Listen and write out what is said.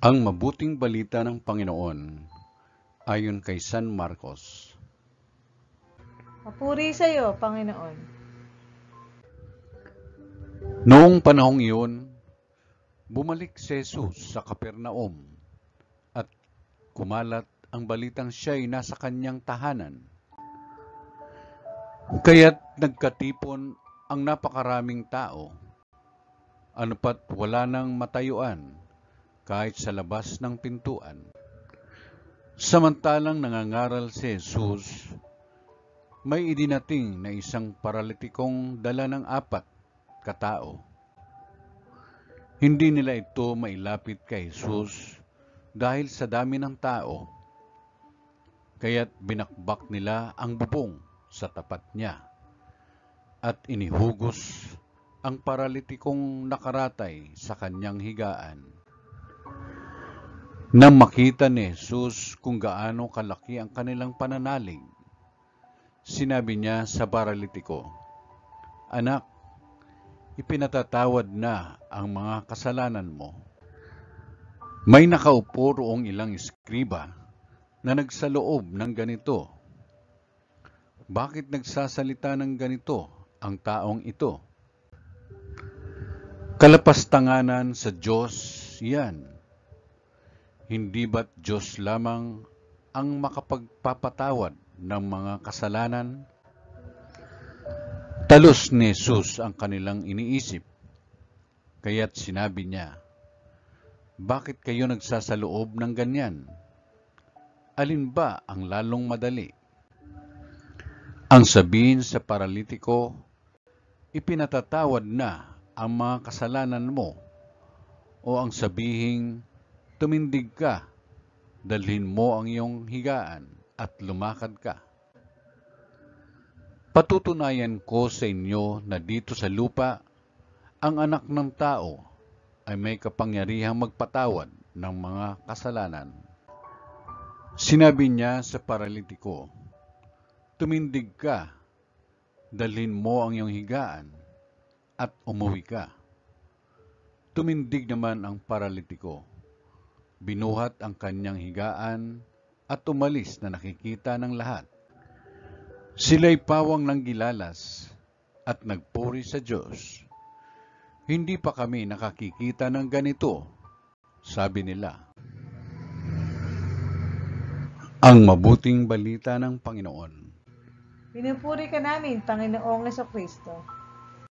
Ang mabuting balita ng Panginoon ayon kay San Marcos. Papuri sa iyo, Panginoon. Noong panahong iyon, bumalik si Jesus sa Capernaum at kumalat ang balitang siya'y nasa kanyang tahanan. Kaya't nagkatipon ang napakaraming tao, anupat wala nang matayuan kahit sa labas ng pintuan. Samantalang nangangaral si Jesus, may idinating na isang paralitikong dala ng 4 katao. Hindi nila ito mailapit kay Jesus dahil sa dami ng tao, kaya't binakbak nila ang bubong sa tapat niya at inihugos ang paralitikong nakaratay sa kanyang higaan. Nang makita ni Jesus kung gaano kalaki ang kanilang pananalig, sinabi niya sa paralitiko, "Anak, ipinatatawad na ang mga kasalanan mo." May nakaupo roong ilang eskriba na nagsaloob ng ganito, "Bakit nagsasalita ng ganito ang taong ito? Kalapastanganan sa Diyos yan. Hindi ba't Diyos lamang ang makapagpapatawad ng mga kasalanan?" Talos ni Jesus ang kanilang iniisip, kaya't sinabi niya, "Bakit kayo nagsasaloob ng ganyan? Alin ba ang lalong madali? Ang sabihin sa paralitiko, ipinatatawad na ang mga kasalanan mo, o ang sabihing, tumindig ka, dalhin mo ang iyong higaan at lumakad ka? Patutunayan ko sa inyo na dito sa lupa, ang anak ng tao ay may kapangyarihang magpatawad ng mga kasalanan." Sinabi niya sa paralitiko, "Tumindig ka, dalhin mo ang iyong higaan at umuwi ka." Tumindig naman ang paralitiko, binuhat ang kanyang higaan at umalis na nakikita ng lahat. Sila'y pawang nanggilalas at nagpuri sa Diyos. "Hindi pa kami nakakikita ng ganito," sabi nila. Ang mabuting balita ng Panginoon. Pinupuri ka namin, Panginoong Kristo.